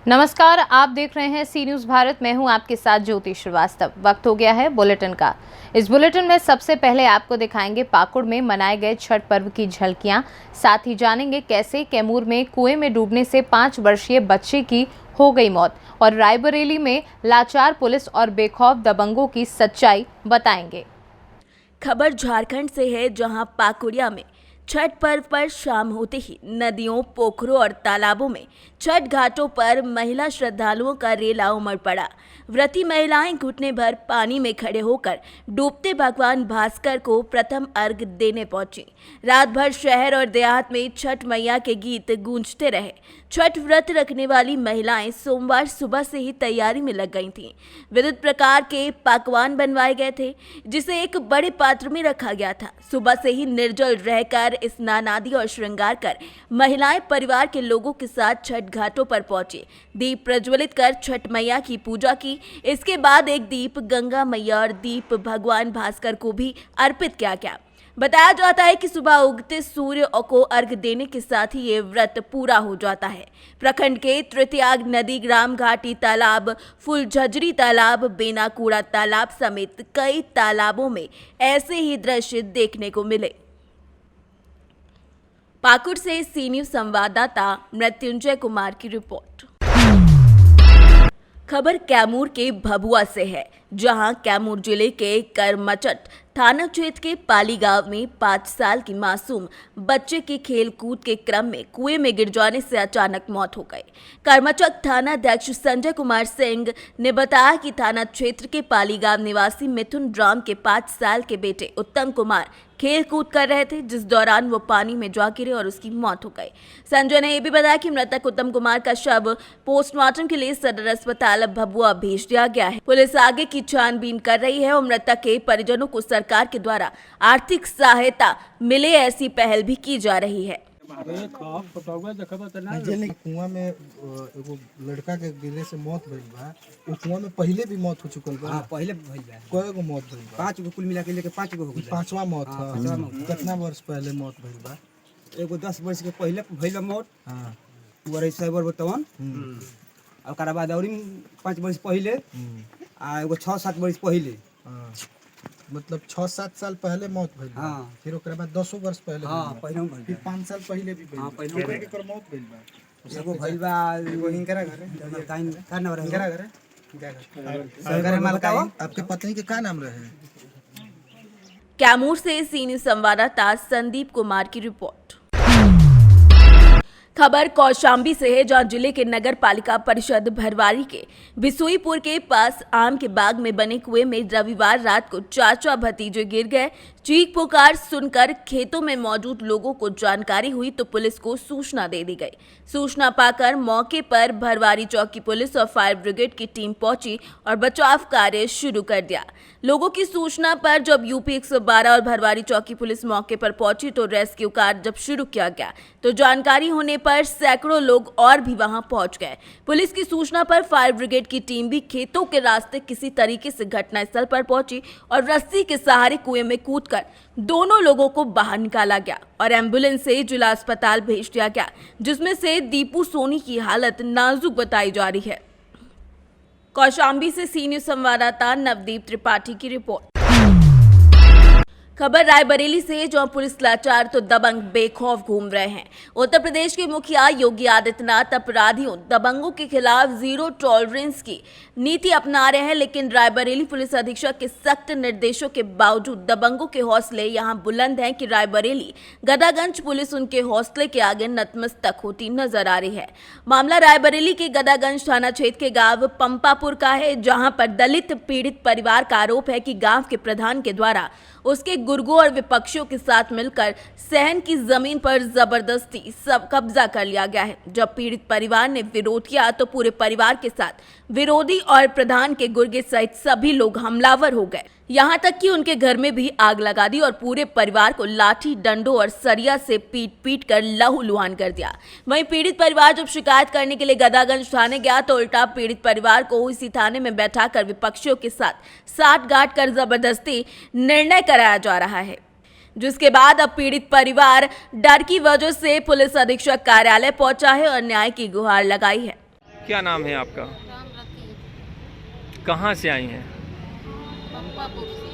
नमस्कार, आप देख रहे हैं सी न्यूज़ भारत। मैं हूं आपके साथ ज्योति श्रीवास्तव। वक्त हो गया है बुलेटिन का। इस बुलेटिन में सबसे पहले आपको दिखाएंगे पाकुड़ में मनाए गए छठ पर्व की झलकियां। साथ ही जानेंगे कैसे कैमूर में कुएं में डूबने से 5 वर्षीय बच्चे की हो गई मौत और रायबरेली में लाचार पुलिस और बेखौफ दबंगों की सच्चाई बताएंगे। खबर झारखंड से है, जहां पाकुड़िया में छठ पर्व पर शाम होते ही नदियों, पोखरों और तालाबों में छठ घाटों पर महिला श्रद्धालुओं का रेला उमड़ पड़ा। व्रती महिलाएं घुटने भर पानी में खड़े होकर डूबते भगवान भास्कर को प्रथम अर्घ देने पहुंची। रात भर शहर और देहात में छठ मैया के गीत गूंजते रहे। छठ व्रत रखने वाली महिलाएं सोमवार सुबह से ही तैयारी में लग गई थीं। विविध प्रकार के पकवान बनवाए गए थे, जिसे एक बड़े पात्र में रखा गया था। सुबह से ही निर्जल रहकर स्नान आदि और श्रृंगार कर महिलाएं परिवार के लोगों के साथ छठ घाटों पर पहुंचे। दीप प्रज्वलित कर छठ मैया की पूजा की। इसके बाद एक दीप गंगा मैया और दीप भगवान भास्कर को भी अर्पित किया गया। बताया जाता है कि सुबह उगते सूर्य को अर्घ देने के साथ ही ये व्रत पूरा हो जाता है। प्रखंड के तृतीयाग नदी, ग्राम घाटी तालाब, फुलझजरी तालाब, बेनाकूड़ा तालाब समेत कई तालाबों में ऐसे ही दृश्य देखने को मिले। पाकुड़ से सी न्यूज़ संवाददाता मृत्युंजय कुमार की रिपोर्ट। खबर कैमूर के भभुआ से है, जहां कैमूर जिले के करमचट थाना क्षेत्र के पाली गांव में 5 साल की मासूम बच्चे की खेल कूद के क्रम में कुएं में गिर जाने से अचानक मौत हो गई। करमचट थाना अध्यक्ष संजय कुमार सिंह ने बताया कि थाना क्षेत्र के पाली गांव निवासी मिथुन राम के 5 साल के बेटे उत्तम कुमार खेल कूद कर रहे थे, जिस दौरान वो पानी में जा गिरे और उसकी मौत हो गई। संजय ने यह भी बताया कि मृतक उत्तम कुमार का शव पोस्टमार्टम के लिए सदर अस्पताल भभुआ भेज दिया गया है। पुलिस आगे की छानबीन कर रही है और मृतक के परिजनों को सरकार के द्वारा आर्थिक सहायता मिले, ऐसी पहल भी की जा रही है। कुआं में एगो लड़का के गिरने से मौत भइल बा। वो कुआं में पहले भी मौत हो चुकल बा। पहले भइल बा। कय गो मौत भइल बा? 5 गो कुल मिला के लेके 5 गो हो गइल। 5वां मौत है। कितना वर्ष पहले मौत भइल बा? एगो 10 वर्ष के पहले भइल मौत। हां, वरे साइबर बतावन। और ओकरा बाद और 5 वर्ष पहले आ एगो 6-7 वर्ष पहले। हां, मतलब 6-7 साल पहले मौत भइल बा। हाँ। फिर ओकरा बाद 10 वर्ष पहले। हां, पहले भइल। फिर 5 साल पहले भी भइल। हां, पहले ओकरा के मौत भइल बा। एगो भइल बा, एगो हिंकरा घरे। का नाम रहे? हिंकरा घरे। सरकारी मालका। आपके पत्नी के का नाम रहे? कैमूर से सी न्यूज़ संवाददाता संदीप कुमार की रिपोर्ट। खबर कौशाम्बी से है, जहां जिले के नगर पालिका परिषद भरवारी के बिसुईपुर के पास आम के बाग में बने कुएं में रविवार रात को चाचा भतीजे गिर गए। चीख पुकार सुनकर खेतों में मौजूद लोगों को जानकारी हुई तो पुलिस को सूचना दे दी गई। सूचना पाकर मौके पर भरवारी चौकी पुलिस और फायर ब्रिगेड की टीम पहुंची और बचाव कार्य शुरू कर दिया। लोगों की सूचना पर जब यूपी 112 और भरवारी चौकी पुलिस मौके पर पहुंची तो रेस्क्यू कार्य जब शुरू किया गया तो जानकारी होने पर सैकड़ों लोग और भी वहां पहुंच गए। पुलिस की सूचना पर फायर ब्रिगेड की टीम भी खेतों के रास्ते किसी तरीके से घटनास्थल पर पहुंची और रस्सी के सहारे कुएं में कूदकर दोनों लोगों को बाहर निकाला गया और एम्बुलेंस से जिला अस्पताल भेज दिया गया, जिसमें से दीपू सोनी की हालत नाजुक बताई जा रही है। कौशाम्बी से सी न्यूज़ संवाददाता नवदीप त्रिपाठी की रिपोर्ट। खबर रायबरेली से, जहां पुलिस लाचार तो दबंग बेखौफ घूम रहे हैं। उत्तर प्रदेश के मुखिया योगी आदित्यनाथ अपराधियों दबंगों के खिलाफ जीरो टॉलरेंस की नीति अपना रहे हैं, लेकिन रायबरेली पुलिस अधीक्षक के सख्त निर्देशों के बावजूद दबंगों के हौसले यहां बुलंद हैं कि रायबरेली गदागंज पुलिस उनके हौसले के आगे नतमस्तक होती नजर आ रही है। मामला रायबरेली के गदागंज थाना क्षेत्र के गांव पंपापुर का है, जहां पर दलित पीड़ित परिवार का आरोप है कि गांव के प्रधान के द्वारा उसके गुर्गों और विपक्षियों के साथ मिलकर सहन की जमीन पर जबरदस्ती सब कब्जा कर लिया गया है। जब पीड़ित परिवार ने विरोध किया तो पूरे परिवार के साथ विरोधी और प्रधान के गुर्गे सहित सभी लोग हमलावर हो गए। यहाँ तक कि उनके घर में भी आग लगा दी और पूरे परिवार को लाठी डंडों और सरिया से पीट पीट कर लहूलुहान कर दिया। वहीं पीड़ित परिवार जब शिकायत करने के लिए गदागंज थाने गया तो उल्टा पीड़ित परिवार को इसी थाने में बैठाकर विपक्षियों के साथ साठगांठ कर जबरदस्ती निर्णय कराया जा रहा है, जिसके बाद अब पीड़ित परिवार डर की वजह से पुलिस अधीक्षक कार्यालय पहुंचा है और न्याय की गुहार लगाई है। क्या नाम है आपका? राम रती कहाँ से आई हैं? पंपापुर से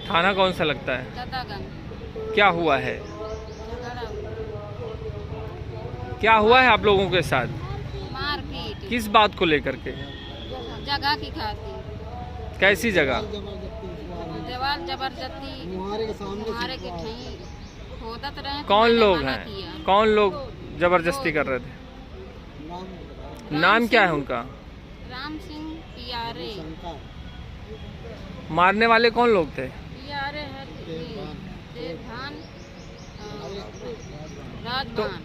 थाना कौन सा लगता है? गदागंज क्या हुआ है? झगड़ा क्या हुआ है आप लोगों के साथ? मारपीट किस बात को लेकर के? जगह की खातिर कैसी जगह? देवाल जबरदस्ती मुहारे के सामने तुम्हारे के ठई खोदत रहे तो कौन मैंने लोग मना हैं? किया। कौन लोग जबरदस्ती कर रहे थे? नाम क्या है उनका? राम सिंह पियारे मारने वाले कौन लोग थे? पियारे है देवभान राजभान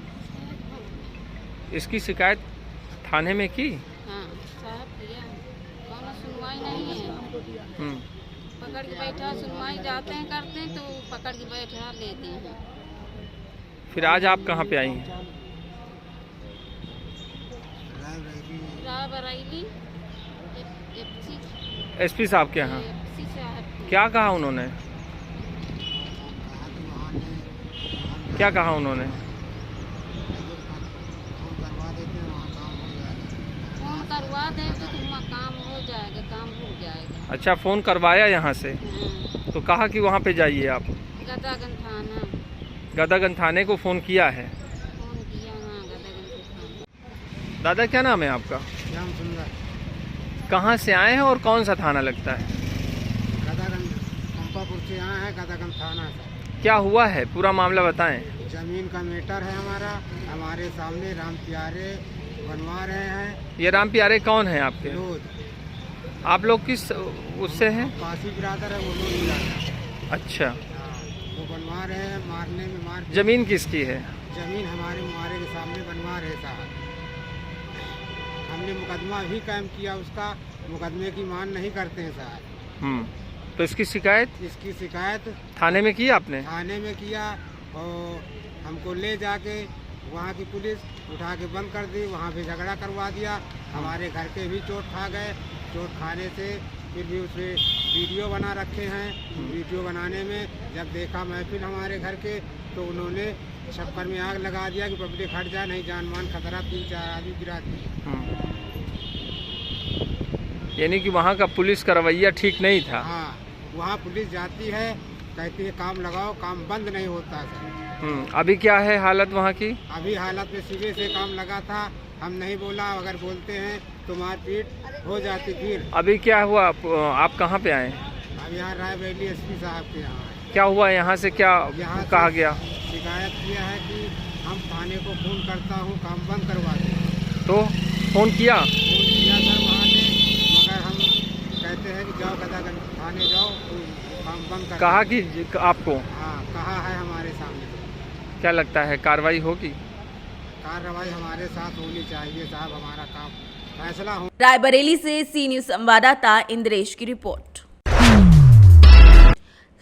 इसकी शिकायत थाने में की? हाँ साहब किया कौनो सुनवाई नहीं है। हम्म। पकड़ के बैठा सुनवाई जाते हैं करते हैं तो पकड़ के बैठा लेते हैं। फिर आज आप कहाँ पे आई हैं? रायबरेली एसपी साहब के यहाँ। एफसी साहब क्या कहा उन्होंने? क्या कहा उन्होंने? फोन करवा दे तो तुम्हारा काम हो जाएगा, काम रुक जाएगा। अच्छा, फ़ोन करवाया यहाँ से हाँ, तो कहा कि वहाँ पे जाइए आप। गदागंज थाना गदागंज थाने को फ़ोन किया है। फोन किया। हाँ गदागंज थाना। दादा क्या नाम है आपका? श्याम सुंदर कहाँ से आए हैं और कौन सा थाना लगता है? गदागंज पंपापुर से आए हैं, गदागंज थाना से। क्या हुआ है, पूरा मामला बताएं। जमीन का मैटर है हमारे सामने राम प्यारे बनवा रहे हैं। ये राम प्यारे कौन है आपके? लोग आप लोग किस उससे हैं? काशी बिरादर है, वो लोग बिरादर। अच्छा, हाँ, वो बनवा रहे हैं, मारने में मार। ज़मीन किसकी है? जमीन हमारे मुहारे के सामने बनवा रहे साहब। हमने मुकदमा भी कायम किया, उसका मुकदमे की मान नहीं करते हैं साहब। तो इसकी शिकायत इसकी शिकायत थाने में की आपने? थाने में किया और हमको ले जाके वहाँ की पुलिस उठा के बंद कर दी, वहाँ पे झगड़ा करवा दिया। हमारे घर के भी चोट खा गए। चोट खाने से फिर भी उसमें वीडियो बना रखे हैं। वीडियो बनाने में जब देखा महफिल हमारे घर के तो उन्होंने छप्पर में आग लगा दिया कि पब्लिक हट जाए, नहीं जान मान खतरा, 3-4 आदमी गिरा दिए। यानी कि वहाँ का पुलिस का रवैया ठीक नहीं था। हाँ, वहाँ पुलिस जाती है, कहती है काम लगाओ, काम बंद नहीं होता सर। अभी क्या है हालत वहाँ की? अभी हालत में सुबह से काम लगा था, हम नहीं बोला, अगर बोलते हैं तो मारपीट हो जाती। फिर अभी क्या हुआ? आप कहाँ पे आए? अब यहाँ रायबरेली एसपी साहब के यहाँ है। क्या हुआ यहाँ से? क्या यहाँ से कहा गया? शिकायत किया है कि हम थाने को फ़ोन करता हूँ, काम बंद करवा दें। तो फ़ोन किया? फ़ोन किया सर वहाँ ने, मगर हम कहते हैं कि जाओ गदागंज थाने जाओ, तो काम बंद कर। कहा कि आपको? हाँ, कहा है हमारे सामने। क्या लगता है कार्रवाई होगी? कार्रवाई हमारे साथ होनी चाहिए साहब, हमारा काम फैसला हो। रायबरेली से सी न्यूज संवाददाता इंद्रेश की रिपोर्ट।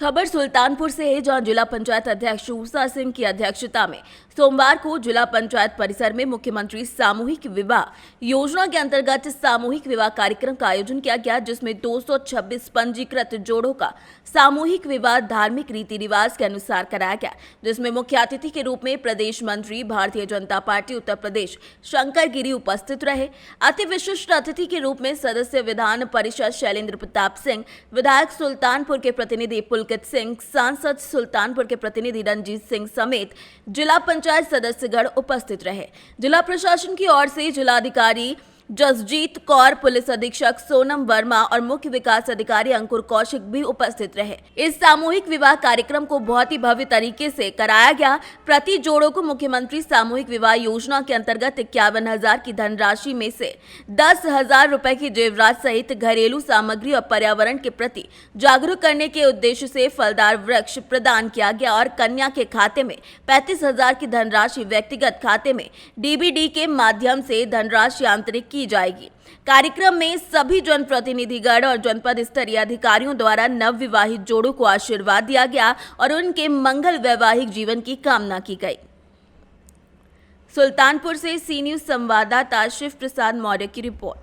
खबर सुल्तानपुर से है, जहां जिला पंचायत अध्यक्ष ऊषा सिंह की अध्यक्षता में सोमवार को जिला पंचायत परिसर में मुख्यमंत्री सामूहिक विवाह योजना के अंतर्गत सामूहिक विवाह कार्यक्रम का आयोजन किया गया, जिसमें 226 पंजीकृत जोड़ों का सामूहिक विवाह धार्मिक रीति रिवाज के अनुसार कराया गया, जिसमें मुख्य अतिथि के रूप में प्रदेश मंत्री भारतीय जनता पार्टी उत्तर प्रदेश शंकर गिरी उपस्थित रहे। अति विशिष्ट अतिथि के रूप में सदस्य विधान परिषद शैलेंद्र प्रताप सिंह, विधायक सुल्तानपुर के प्रतिनिधि पुलकित सिंह, सांसद सुल्तानपुर के प्रतिनिधि रंजीत सिंह समेत जिला पंचायत सदस्यगण उपस्थित रहे। जिला प्रशासन की ओर से जिलाधिकारी जसजीत कौर, पुलिस अधीक्षक सोनम वर्मा और मुख्य विकास अधिकारी अंकुर कौशिक भी उपस्थित रहे। इस सामूहिक विवाह कार्यक्रम को बहुत ही भव्य तरीके से कराया गया। प्रति जोड़ों को मुख्यमंत्री सामूहिक विवाह योजना के अंतर्गत 51,000 की धनराशि में से 10,000 रुपए की जेवरात सहित घरेलू सामग्री और पर्यावरण के प्रति जागरूक करने के उद्देश्य से फलदार वृक्ष प्रदान किया गया और कन्या के खाते में 35,000 की धनराशि व्यक्तिगत खाते में डीबीडी के माध्यम से धनराशि आंतरिक की जाएगी। कार्यक्रम में सभी जनप्रतिनिधिगण और जनपद स्तरीय अधिकारियों द्वारा नव विवाहित जोड़ों को आशीर्वाद दिया गया और उनके मंगल वैवाहिक जीवन की कामना की गई। सुल्तानपुर से सी न्यूज संवाददाता शिव प्रसाद मौर्य की रिपोर्ट।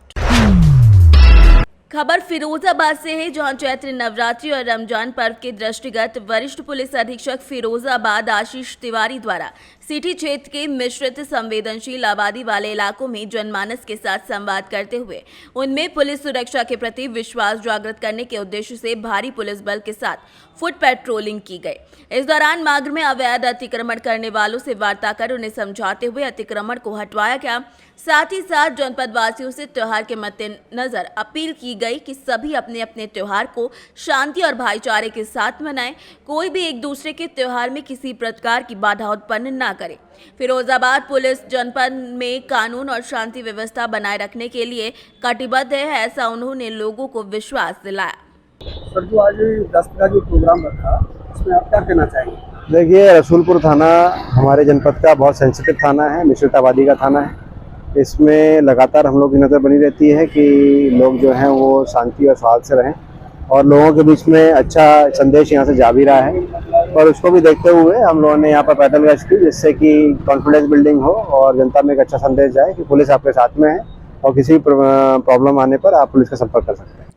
खबर फिरोजाबाद से है, जहां चैत्र नवरात्रि और रमजान पर्व के दृष्टिगत वरिष्ठ पुलिस अधीक्षक फिरोजाबाद आशीष तिवारी द्वारा सिटी क्षेत्र के मिश्रित संवेदनशील आबादी वाले इलाकों में जनमानस के साथ संवाद करते हुए उनमें पुलिस सुरक्षा के प्रति विश्वास जागृत करने के उद्देश्य से भारी पुलिस बल के साथ फुट पेट्रोलिंग की गई। इस दौरान मार्ग में अवैध अतिक्रमण करने वालों से वार्ता कर उन्हें समझाते हुए अतिक्रमण को हटवाया गया। साथ ही साथ जनपद वासियों से त्योहार के मद्देनजर अपील की गई कि सभी अपने अपने त्योहार को शांति और भाईचारे के साथ मनाएं। कोई भी एक दूसरे के त्योहार में किसी प्रकार की बाधा उत्पन्न न करे। फिरोजाबाद पुलिस जनपद में कानून और शांति व्यवस्था बनाए रखने के लिए कटिबद्ध है, ऐसा उन्होंने लोगों को विश्वास दिलाया। सर, जो आज 10 का जो प्रोग्राम रखा उसमें आप क्या कहना चाहेंगे? देखिए, रसूलपुर थाना हमारे जनपद का बहुत सेंसिटिव थाना है, मिश्रित आबादी का थाना है। इसमें लगातार हम लोग की नज़र बनी रहती है कि लोग जो हैं वो शांति और सौहार्द से रहें और लोगों के बीच में अच्छा संदेश यहाँ से जा भी रहा है। और उसको भी देखते हुए हम लोगों ने यहाँ पर पैदल गश्त की, जिससे कि कॉन्फिडेंस बिल्डिंग हो और जनता में एक अच्छा संदेश जाए कि पुलिस आपके साथ में है और किसी प्रॉब्लम आने पर आप पुलिस का संपर्क कर सकते हैं।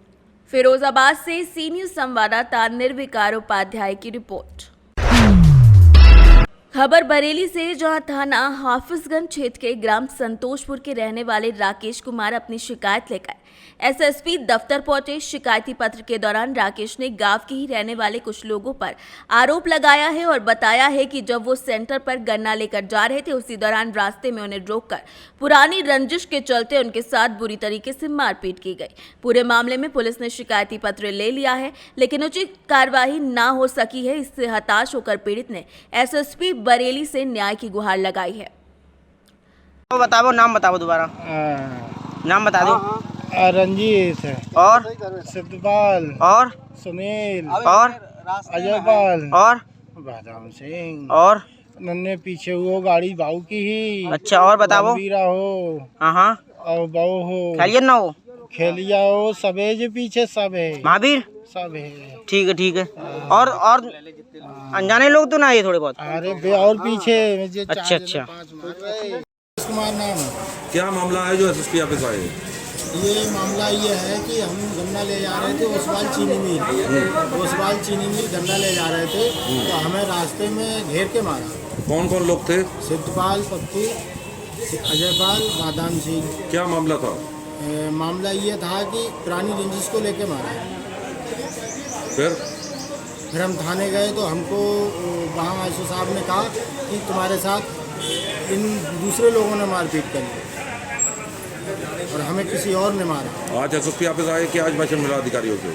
फिरोजाबाद से सी न्यूज़ संवाददाता निर्विकार उपाध्याय की रिपोर्ट। खबर बरेली से, जहां थाना हाफिजगंज क्षेत्र के ग्राम संतोषपुर के रहने वाले राकेश कुमार अपनी शिकायत लेकर एसएसपी दफ्तर पहुंचे। शिकायती पत्र के दौरान राकेश ने गांव के ही रहने वाले कुछ लोगों पर आरोप लगाया है और बताया है कि जब वो सेंटर पर गन्ना लेकर जा रहे थे उसी दौरान रास्ते में उन्हें रोककर पुरानी रंजिश के चलते उनके साथ बुरी तरीके से मारपीट की गई। पूरे मामले में पुलिस ने शिकायती पत्र ले लिया है, लेकिन उचित कार्रवाई ना हो सकी है। इससे हताश होकर पीड़ित ने एसएसपी बरेली से न्याय की गुहार लगाई है। बताओ, नाम बताओ, दोबारा नाम बता दो। रंजीत और सिद्धपाल और सुनील और अजयपाल और बादाम सिंह और नन्हे पीछे हुआ गाड़ी बाऊ की ही। अच्छा, और बताओ। वीरा हो हाँ और बाऊ हो, खेलिए ना हो, खेलिया हो, सबे जो पीछे सब है, महावीर। सब है। ठीक है, ठीक है। और अनजाने लोग तो ना ये थोड़े बहुत। अरे बे और पीछे अच्छा अच्छा। कुमार नाम है। क्या मामला है जो एसएसपी ऑफिस आए? ये मामला ये है कि हम गन्ना ले जा रहे थे ओसवाल चीनी मिल, गन्ना ले जा रहे थे तो हमें रास्ते में घेर के मारा। कौन कौन लोग थे? सिद्धपाल, पप्पू, अजयपाल, बादाम सिंह। क्या मामला था? मामला ये था कि पुरानी रंजिश को लेके मारा। फिर हम थाने गए तो हमको वहाँ आईसो साहब ने कहा कि तुम्हारे साथ इन दूसरे लोगों ने मारपीट करी और हमें किसी और ने मारा। आज एसएसपी ऑफिस आए कि आज भाषण मिला अधिकारियों से?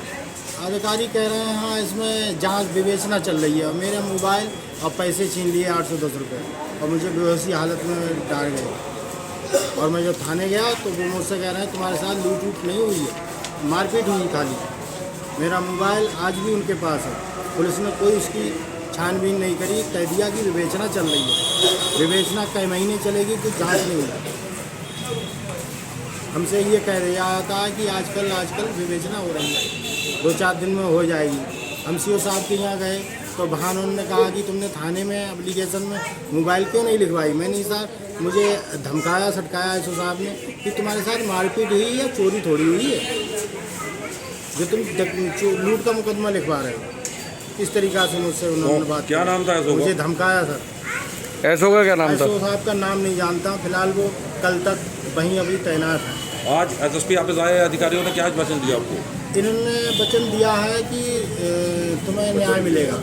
अधिकारी कह रहे हैं हाँ इसमें जांच विवेचना चल रही है। मेरे मोबाइल और पैसे छीन लिए 810 रुपये और मुझे बेहोशी हालत में डाल गए। और मैं जब थाने गया तो वो मुझसे कह रहे हैं तुम्हारे साथ लूट वूट नहीं हुई है, मारपीट हुई खाली। मेरा मोबाइल आज भी उनके पास है। पुलिस ने कोई उसकी छानबीन नहीं करी, कह दिया कि विवेचना चल रही है। विवेचना कई महीने चलेगी, कुछ जांच नहीं हुई। हमसे ये कह दिया था कि आजकल विवेचना हो रही है, 2-4 दिन में हो जाएगी। हम सीओ साहब के यहाँ गए तो वहाँ उन्होंने कहा कि तुमने थाने में एप्लीकेशन में मोबाइल क्यों नहीं लिखवाई। मैंने सर मुझे धमकाया सटकाया सीओ साहब ने कि तुम्हारे साथ मारपीट हुई या चोरी थोड़ी हुई है जो तुम लूट का मुकदमा लिखवा रहे हो। इस तरीक़ा से मुझसे उन्होंने बात। क्या नाम था? मुझे धमकाया सर। ऐसो का क्या नाम था? सीओ साहब का नाम नहीं जानता, फिलहाल वो कल तक वहीं अभी तैनात है। आज एसएसपी ऑफिस आए अधिकारियों ने क्या वचन दिया आपको? इन्होंने वचन दिया है कि तुम्हें न्याय मिलेगा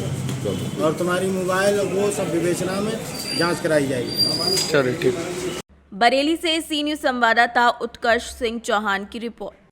और तुम्हारी मोबाइल वो सब विवेचना में जांच कराई जाएगी। चलिए ठीक। बरेली से सी न्यूज़ संवाददाता उत्कर्ष सिंह चौहान की रिपोर्ट।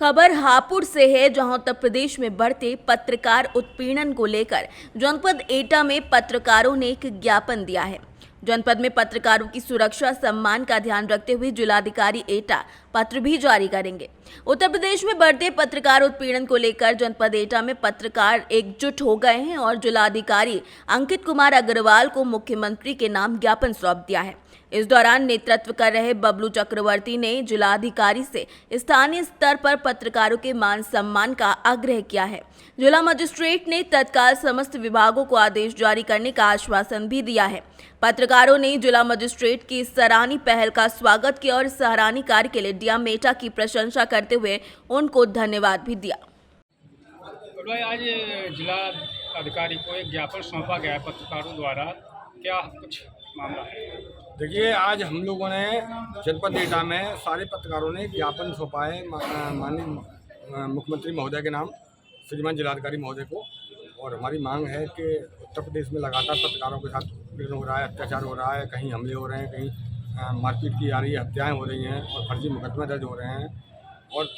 खबर हापुड़ से है, जहां उत्तर प्रदेश में बढ़ते पत्रकार उत्पीड़न को लेकर जनपद एटा में पत्रकारों ने एक ज्ञापन दिया है। जनपद में पत्रकारों की सुरक्षा सम्मान का ध्यान रखते हुए जिलाधिकारी एटा पत्र भी जारी करेंगे। उत्तर प्रदेश में बढ़ते पत्रकार उत्पीड़न को लेकर जनपद एटा में पत्रकार एकजुट हो गए हैं और जिलाधिकारी अंकित कुमार अग्रवाल को मुख्यमंत्री के नाम ज्ञापन सौंप दिया है। इस दौरान नेतृत्व कर रहे बबलू चक्रवर्ती ने जिलाधिकारी से स्थानीय स्तर पर पत्रकारों के मान सम्मान का आग्रह किया है। जिला मजिस्ट्रेट ने तत्काल समस्त विभागों को आदेश जारी करने का आश्वासन भी दिया है। पत्रकारों ने जिला मजिस्ट्रेट की सराहनीय पहल का स्वागत किया और सराहनीय कार्य के लिए डीएम एटा की प्रशंसा करते हुए उनको धन्यवाद भी दिया। आज जिला अधिकारी को एक ज्ञापन सौंपा गया है पत्रकारों द्वारा क्या कुछ मामला? देखिए, आज हम लोगों ने जनपद एटा में सारे पत्रकारों ने ज्ञापन सौंपा है माननीय मुख्यमंत्री महोदय के नाम, श्रीमान जिलाधिकारी महोदय को। और हमारी मांग है कि उत्तर प्रदेश में लगातार पत्रकारों के साथ उत्पीड़न हो रहा है, अत्याचार हो रहा है, कहीं हमले हो रहे हैं, कहीं मारपीट की जा रही है, हत्याएं हो रही हैं और फर्जी मुकदमे दर्ज हो रहे हैं। और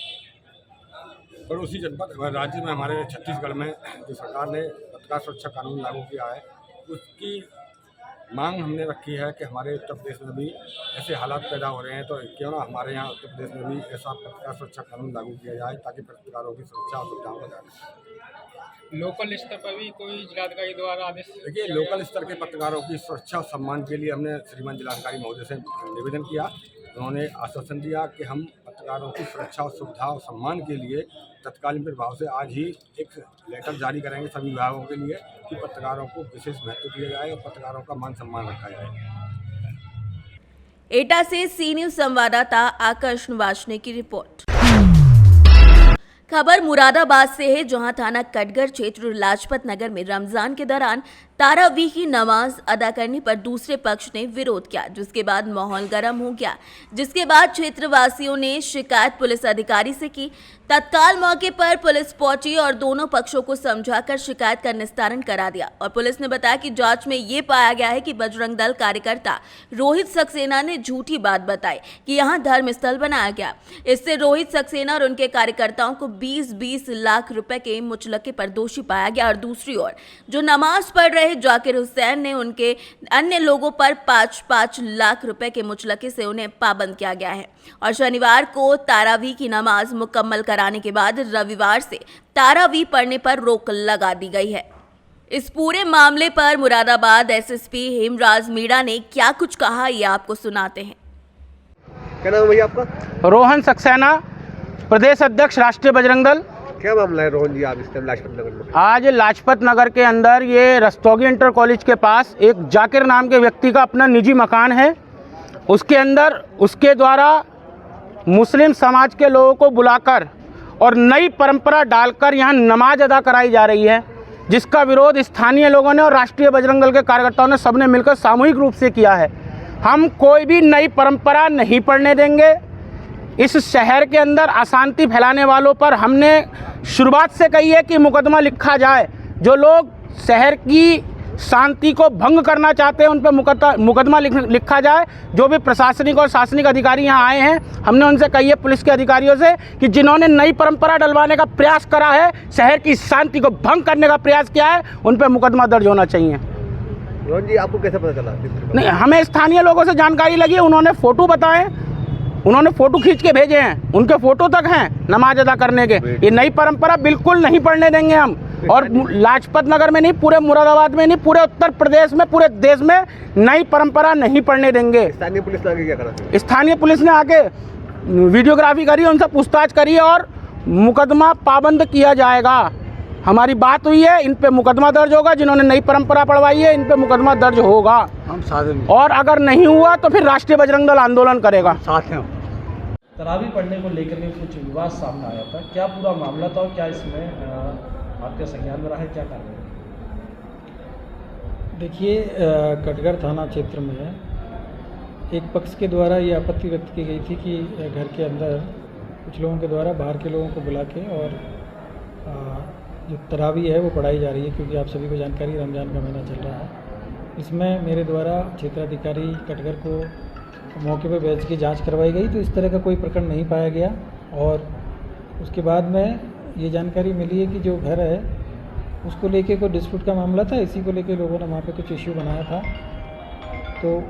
पड़ोसी जनपद राज्य में हमारे छत्तीसगढ़ में जो सरकार ने पत्रकार सुरक्षा कानून लागू किया है, उसकी मांग हमने रखी है कि हमारे उत्तर प्रदेश में भी ऐसे हालात पैदा हो रहे हैं तो क्यों ना हमारे यहाँ उत्तर प्रदेश में भी ऐसा पत्रकार सुरक्षा कानून लागू किया जाए ताकि पत्रकारों की सुरक्षा और सुविधाओं को जाए। लोकल स्तर पर भी कोई जिलाधिकारी द्वारा आदेश? देखिए, लोकल स्तर के पत्रकारों की सुरक्षा और सम्मान के लिए हमने श्रीमान जिलाधिकारी महोदय से निवेदन किया। उन्होंने आश्वासन दिया कि हम पत्रकारों की सुरक्षा और सुविधा और सम्मान के लिए तत्कालीन प्रभाव से आज ही एक लेटर जारी करेंगे सभी विभागों के लिए कि पत्रकारों को विशेष महत्व दिया जाए और पत्रकारों का मान सम्मान रखा जाए। एटा से सी न्यूज संवाददाता आकाश वाजने की रिपोर्ट। खबर मुरादाबाद से है, जहां थाना कटघर क्षेत्र लाजपत नगर में रमजान के दौरान तारावी की नमाज अदा करने पर दूसरे पक्ष ने विरोध किया, जिसके बाद माहौल गर्म हो गया। जिसके बाद क्षेत्रवासियों ने शिकायत पुलिस अधिकारी से की। तत्काल मौके पर पुलिस पहुंची और दोनों पक्षों को समझाकर शिकायत का निस्तारण करा दिया। और पुलिस ने बताया कि जांच में ये पाया गया है कि बजरंग दल कार्यकर्ता रोहित सक्सेना ने झूठी बात बताई कि यहां धर्मस्थल बनाया गया। इससे रोहित सक्सेना और उनके कार्यकर्ताओं को 20-20 लाख रुपए के मुचलके पर दोषी पाया गया। और दूसरी ओर जो नमाज पढ़ रहे जाकिर हुसैन ने उनके अन्य लोगों पर 5-5 लाख रुपए के मुचलके से उन्हें पाबंद किया गया है। और शनिवार को तारावी की नमाज मुकम्मल कराने के बाद रविवार से तारावी पढ़ने पर रोक लगा दी गई है। इस पूरे मामले पर मुरादाबाद एसएसपी हेमराज मीणा ने क्या कुछ कहा, ये आपको सुनाते हैं। क्या नाम है भैया आपका? रोहन सक्सेना, प्रदेश अध्यक्ष राष्ट्रीय बजरंग दल। क्या मामला है रोहन जी, आप इस टाइम लाजपत नगर में? आज लाजपत नगर के अंदर ये रस्तोगी इंटर कॉलेज के पास एक जाकिर नाम के व्यक्ति का अपना निजी मकान है। उसके अंदर उसके द्वारा मुस्लिम समाज के लोगों को बुलाकर और नई परंपरा डालकर यहाँ नमाज अदा कराई जा रही है, जिसका विरोध स्थानीय लोगों ने और राष्ट्रीय बजरंग दल के कार्यकर्ताओं ने सबने मिलकर सामूहिक रूप से किया है। हम कोई भी नई परंपरा नहीं पढ़ने देंगे। इस शहर के अंदर अशांति फैलाने वालों पर हमने शुरुआत से कही है कि मुकदमा लिखा जाए। जो लोग शहर की शांति को भंग करना चाहते हैं उन पर मुकदमा लिखा जाए। जो भी प्रशासनिक और शासनिक अधिकारी यहाँ आए हैं, हमने उनसे कही है, पुलिस के अधिकारियों से, कि जिन्होंने नई परंपरा डलवाने का प्रयास करा है, शहर की शांति को भंग करने का प्रयास किया है, उन पर मुकदमा दर्ज होना चाहिए। रोहन जी, आपको कैसे पता चला? नहीं, हमें स्थानीय लोगों से जानकारी लगी, उन्होंने फ़ोटो बताए, उन्होंने फ़ोटो खींच के भेजे हैं, उनके फ़ोटो तक हैं नमाज अदा करने के। ये नई परंपरा बिल्कुल नहीं पढ़ने देंगे हम। और लाजपत नगर में नहीं, पूरे मुरादाबाद में नहीं, पूरे उत्तर प्रदेश में, पूरे देश में नई परंपरा नहीं पढ़ने देंगे। स्थानीय पुलिस ने आगे क्या करा? स्थानीय पुलिस ने आके वीडियोग्राफी करी, उनसे पूछताछ करी और मुकदमा पाबंद किया जाएगा। हमारी बात हुई है, इन पे मुकदमा दर्ज होगा। जिन्होंने नई परंपरा पढ़वाई है, इन पे मुकदमा दर्ज होगा। हम साथ हैं, और अगर नहीं हुआ तो फिर राष्ट्रीय बजरंग दल आंदोलन करेगा। साथ हैं। तरावी पढ़ने को लेकर के कुछ विवाद सामने आया था, क्या पूरा मामला था और क्या इसमें आपके संज्ञान में रहा है, क्या कारण है? देखिए, कटघर थाना क्षेत्र में एक पक्ष के द्वारा ये आपत्ति व्यक्त की गई थी कि घर के अंदर कुछ लोगों के द्वारा बाहर के लोगों को बुला के और जो तरावी है वो पढ़ाई जा रही है, क्योंकि आप सभी को जानकारी, रमज़ान का महीना चल रहा है। इसमें मेरे द्वारा क्षेत्राधिकारी कटघर को मौके पर बैठ के जांच करवाई गई, तो इस तरह का कोई प्रकरण नहीं पाया गया। और उसके बाद में ये जानकारी मिली है कि जो घर है उसको लेके कोई डिस्प्यूट का मामला था, इसी को लेके लोगों ने वहाँ पे कुछ इश्यू बनाया था। तो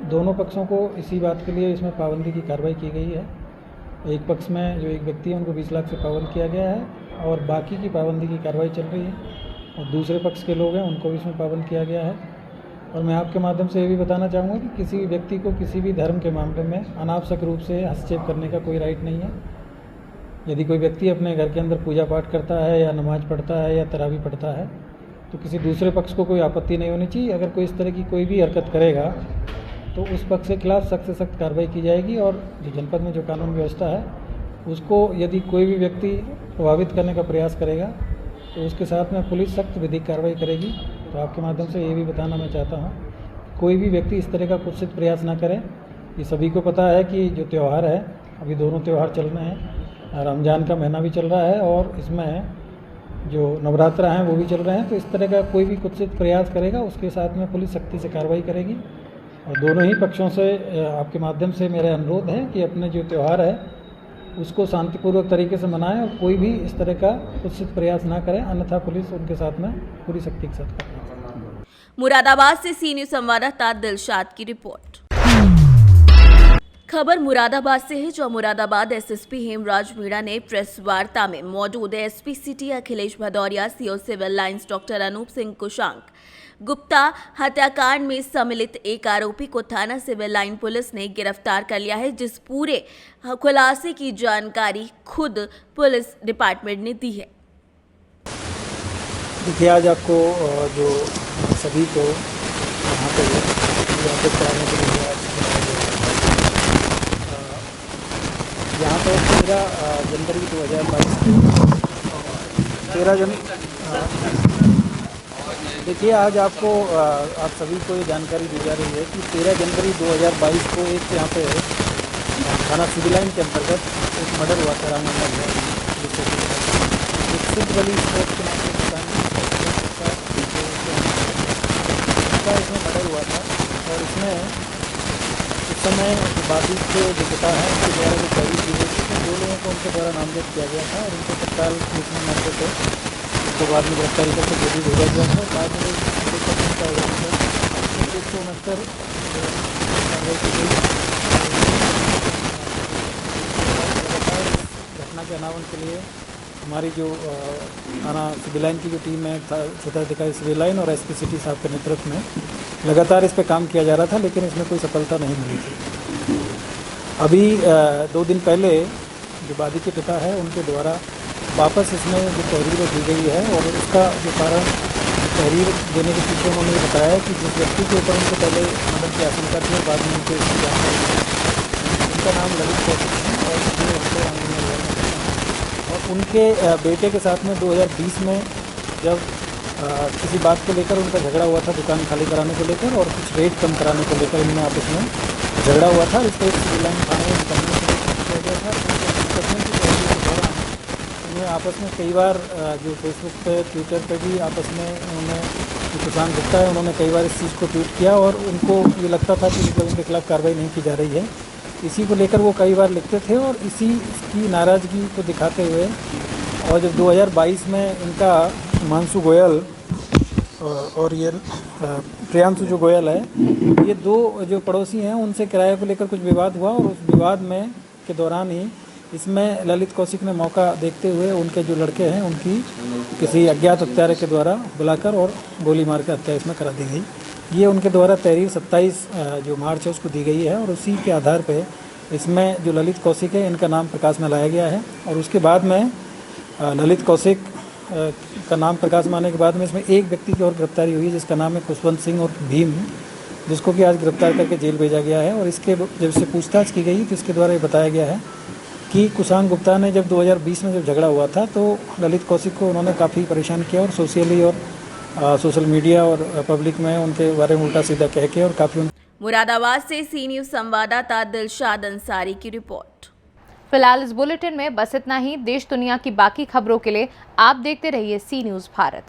दोनों पक्षों को इसी बात के लिए इसमें पाबंदी की कार्रवाई की गई है। एक पक्ष में जो एक व्यक्ति है उनको 20 लाख से पाबंद किया गया है और बाकी की पाबंदी की कार्रवाई चल रही है। और दूसरे पक्ष के लोग हैं उनको भी इसमें पाबंद किया गया है। और मैं आपके माध्यम से ये भी बताना चाहूँगा कि किसी भी व्यक्ति को किसी भी धर्म के मामले में अनावश्यक रूप से हस्तक्षेप करने का कोई राइट नहीं है। यदि कोई व्यक्ति अपने घर के अंदर पूजा पाठ करता है या नमाज पढ़ता है या तरावी पढ़ता है तो किसी दूसरे पक्ष को कोई आपत्ति नहीं होनी चाहिए। अगर कोई इस तरह की कोई भी हरकत करेगा तो उस पक्ष के खिलाफ सख्त से सख्त कार्रवाई की जाएगी। और जो जनपद में जो कानून व्यवस्था है उसको यदि कोई भी व्यक्ति प्रभावित करने का प्रयास करेगा तो उसके साथ में पुलिस सख्त विधिक कार्रवाई करेगी। तो आपके माध्यम से ये भी बताना मैं चाहता हूँ कोई भी व्यक्ति इस तरह का कुत्सित प्रयास ना करे। ये सभी को पता है कि जो त्यौहार है, अभी दोनों त्यौहार चल रहे हैं, रमज़ान का महीना भी चल रहा है और इसमें जो नवरात्रा हैं वो भी चल रहे हैं, तो इस तरह का कोई भी कुत्सित प्रयास करेगा उसके साथ में पुलिस सख्ती से कार्रवाई करेगी। और दोनों ही पक्षों से आपके माध्यम से मेरा अनुरोध है कि अपने जो त्यौहार है उसको शांतिपूर्वक तरीके से मनाएं और कोई भी इस तरह का कुत्सित प्रयास ना करें, अन्यथा पुलिस उनके साथ में पूरी सख्ती के साथ करेगी। मुरादाबाद से सी न्यूज़ संवाददाता दिलशाद की रिपोर्ट। खबर मुरादाबाद से है, जो मुरादाबाद एसएसपी हेमराज मीणा ने प्रेस वार्ता में मौजूद SP city Akhilesh Bhadauria, CO Civil Lines doctor Anoop Singh Kushank Gupta हत्याकांड में सम्मिलित एक आरोपी को थाना सिविल लाइन पुलिस ने गिरफ्तार कर लिया है, जिस पूरे खुलासे की जानकारी खुद पुलिस डिपार्टमेंट ने दी है। देखिए, आज आपको जो सभी को यहाँ पे वापस कराने के लिए यहाँ पर 13 जनवरी 2022 देखिए, आज आपको आप सभी को ये जानकारी दी जा रही है कि 13 जनवरी 2022 को एक यहाँ पे थाना सिविल लाइन के अंतर्गत एक मर्डर हुआ था रामनगर में, सिद्ध वली स्पोर्ट्स के नाम से दुकान इसमें मर्डर हुआ था। और इसमें उस समय बाधित के जो पिता हैं उनके द्वारा जो पैरवी की गई थी, 2 लोगों को उनके द्वारा नामजद किया गया था और उनको तत्काल पुलिस में मौके पे उसके बाद में गिरफ्तारी करके जेल भेजा गया था। बाद में 169 घटना के अनावरण के लिए हमारी जो थाना सिविल लाइन की जो टीम है, क्षेत्राधिकारी सिविल लाइन और एसपी सिटी साहब के नेतृत्व में लगातार इस पे काम किया जा रहा था, लेकिन इसमें कोई सफलता नहीं मिली थी। अभी 2 दिन पहले जो बादी के पिता है उनके द्वारा वापस इसमें जो तहरीर दी गई है और उसका जो कारण तहरीर देने के पीछे उन्होंने ये बताया कि जिस व्यक्ति के ऊपर उनको पहले मदद की आशंका थी और बाद में उनको इसकी जानकारी, उनका नाम ललित कौशिक है और उनके बेटे के साथ में 2020 में जब किसी बात को लेकर उनका झगड़ा हुआ था, दुकान खाली कराने को लेकर और कुछ रेट कम कराने को लेकर इनमें आपस में झगड़ा हुआ था। इस पर सिविल लाइन थाने में मुकदमा किया गया था। उन्हें आपस में कई बार जो फेसबुक पे, ट्विटर पे भी आपस में उन्होंने जो किसान गुप्ता है उन्होंने कई बार इस चीज़ को ट्वीट किया और उनको ये लगता था कि मतलब उनके खिलाफ कार्रवाई नहीं की जा रही है। इसी को लेकर वो कई बार लिखते थे और इसी की नाराज़गी को दिखाते हुए और जब 2022 में इनका हिमांशु गोयल और ये प्रियांशु जो गोयल है, ये 2 जो पड़ोसी हैं उनसे किराए को लेकर कुछ विवाद हुआ और उस विवाद में के दौरान ही इसमें ललित कौशिक ने मौका देखते हुए उनके जो लड़के हैं उनकी किसी अज्ञात हत्यारे के द्वारा बुलाकर और गोली मार के हत्या इसमें करा दी गई। ये उनके द्वारा तहरीर 27 जो मार्च है उसको दी गई है और उसी के आधार पे इसमें जो ललित कौशिक है इनका नाम प्रकाश में लाया गया है और उसके बाद में ललित कौशिक का नाम प्रकाश में आने के बाद में इसमें एक व्यक्ति की और गिरफ्तारी हुई जिसका नाम है खुशवंत सिंह और भीम, जिसको कि आज गिरफ्तार करके जेल भेजा गया है। और इसके जब इससे पूछताछ की गई तो इसके द्वारा ये बताया गया है कि कुशांक गुप्ता ने जब 2020 में जब झगड़ा हुआ था तो ललित कौशिक को उन्होंने काफ़ी परेशान किया और सोशली और सोशल मीडिया और पब्लिक में उनके बारे में उल्टा सीधा कह के और काफ़ी। मुरादाबाद से सी न्यूज़ संवाददाता दिलशाद अंसारी की रिपोर्ट। फिलहाल इस बुलेटिन में बस इतना ही। देश दुनिया की बाकी खबरों के लिए आप देखते रहिए सी न्यूज़ भारत।